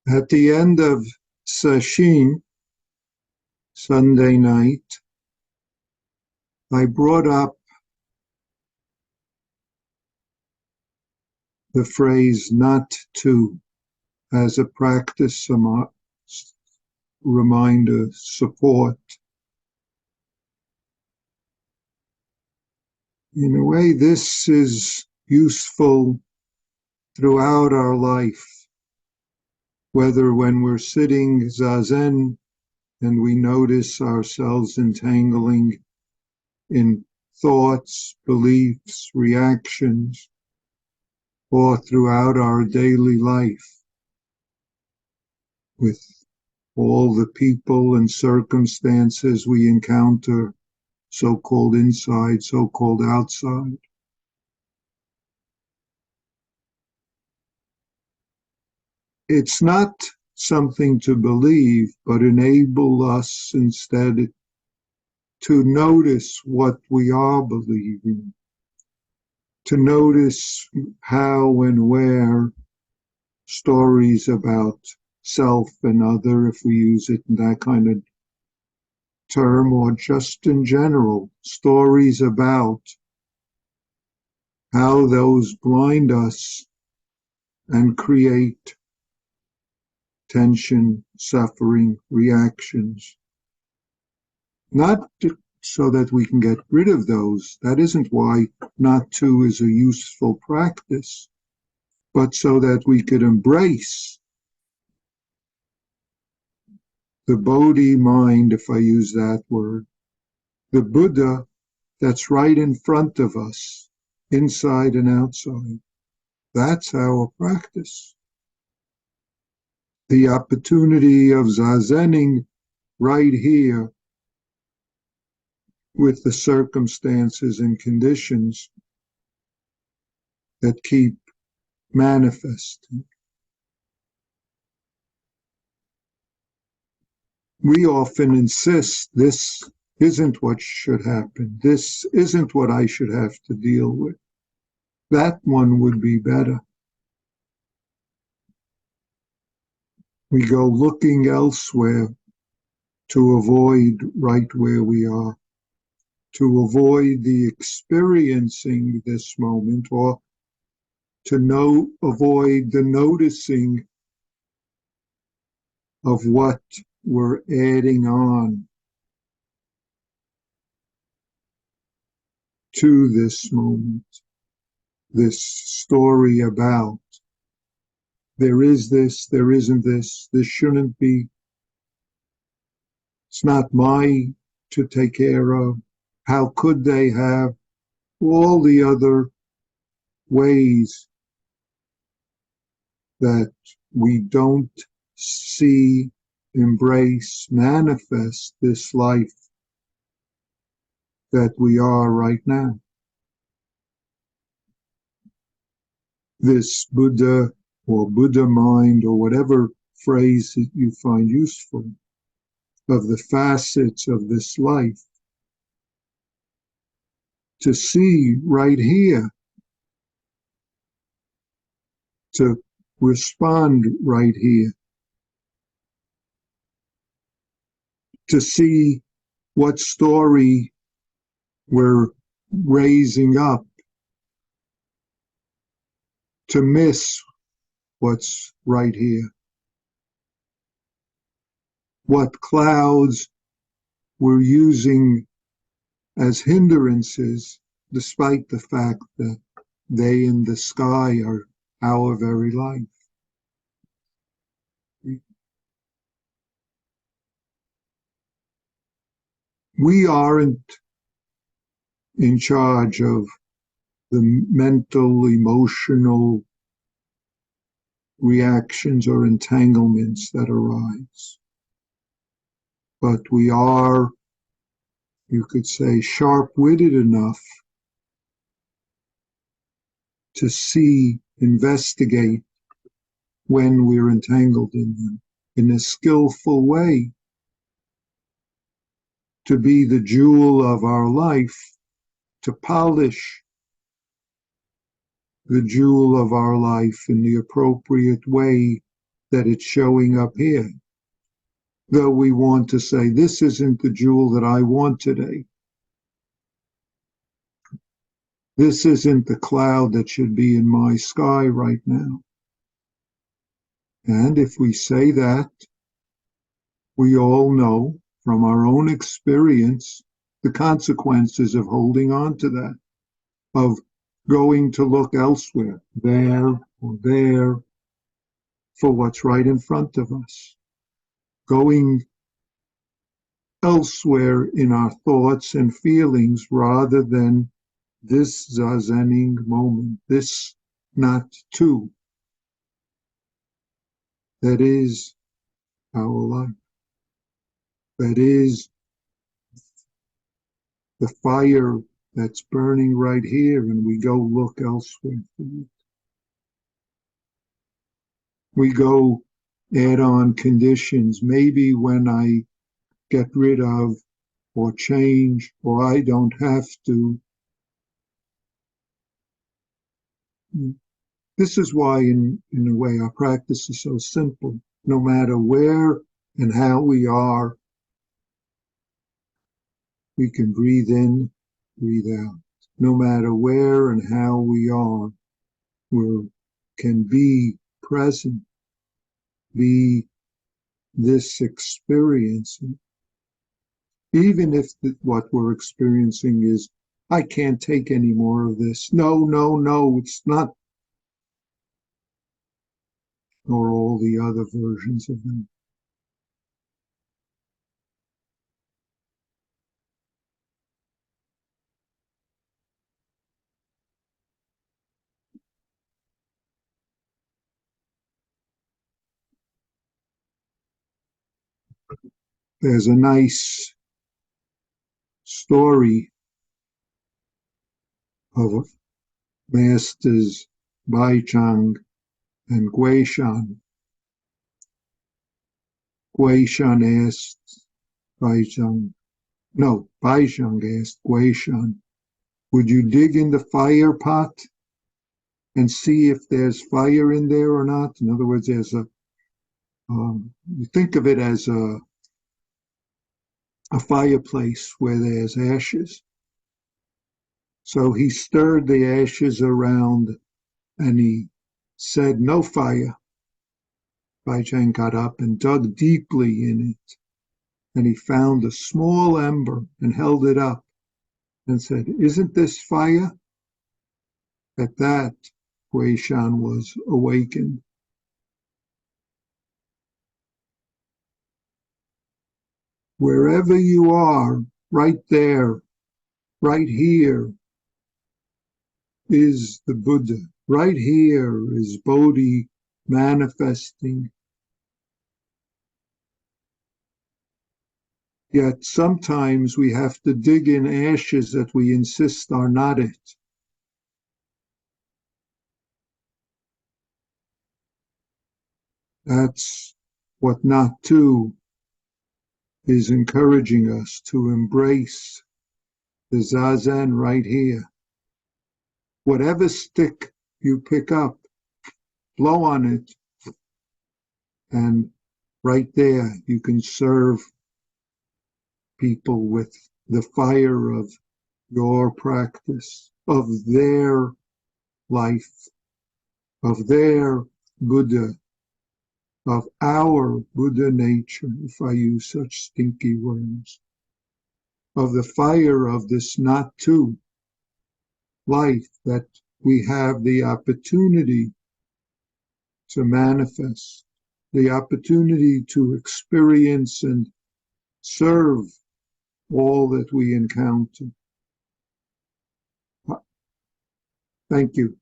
At the end of Sesshin, Sunday night, I brought up the phrase not to as a practice, reminder, support. In a way, this is useful throughout our life, whether when we're sitting zazen and we notice ourselves entangling in thoughts, beliefs, reactions, or throughout our daily life with all the people and circumstances we encounter, so-called inside, so-called outside. It's not something to believe, but enable us instead to notice what we are believing, to notice how and where stories about self and other, if we use it in that kind of term, or just in general, stories about how those blind us and create tension, suffering, reactions. Not so that we can get rid of those. That isn't why not to is a useful practice, but so that we could embrace the Bodhi mind, if I use that word, the Buddha that's right in front of us, inside and outside. That's our practice. The opportunity of zazening right here with the circumstances and conditions that keep manifesting. We often insist this isn't what should happen. This isn't what I should have to deal with. That one would be better. We go looking elsewhere to avoid right where we are, to avoid the experiencing this moment, or to avoid the noticing of what we're adding on to this moment, this story about there is this, there isn't this shouldn't be, it's not mine to take care of, how could they have, all the other ways that we don't see, embrace, manifest this life that we are right now. This Buddha or Buddha mind or whatever phrase that you find useful of the facets of this life, to see right here, to respond right here, to see what story we're raising up, to miss what's right here, what clouds we're using as hindrances, despite the fact that they in the sky are our very life. We aren't in charge of the mental, emotional reactions or entanglements that arise. But we are, you could say, sharp-witted enough to see, investigate when we're entangled in them in a skillful way, to be the jewel of our life, to polish the jewel of our life in the appropriate way that it's showing up here. Though we want to say, this isn't the jewel that I want today. This isn't the cloud that should be in my sky right now. And if we say that, we all know from our own experience the consequences of holding on to that, of going to look elsewhere, there or there, for what's right in front of us. Going elsewhere in our thoughts and feelings rather than this zazening moment, this not two, that is our life. That is the fire that's burning right here, and we go look elsewhere for it. We go add on conditions. Maybe when I get rid of or change, or I don't have to. This is why, in a way, our practice is so simple. No matter where and how we are, we can breathe in, breathe out. No matter where and how we are, we can be present, be this experience. Even if what we're experiencing is, I can't take any more of this. No, no, no, it's not. Or all the other versions of them. There's a nice story of Masters Baichang and Guishan. Guishan asked Baichang, no, Baichang asked Guishan, would you dig in the fire pot and see if there's fire in there or not? In other words, there's you think of it as a fireplace where there's ashes. So he stirred the ashes around and he said, no fire. Baichang got up and dug deeply in it. And he found a small ember and held it up and said, isn't this fire? At that, Guishan was awakened. Wherever you are, right there, right here, is the Buddha. Right here is Bodhi manifesting. Yet sometimes we have to dig in ashes that we insist are not it. That's what Not To is encouraging us to embrace, the Zazen right here. Whatever stick you pick up, blow on it, and right there you can serve people with the fire of your practice, of their life, of their Buddha, of our Buddha nature, if I use such stinky words, of the fire of this Not To life that we have the opportunity to manifest, the opportunity to experience and serve all that we encounter. Thank you.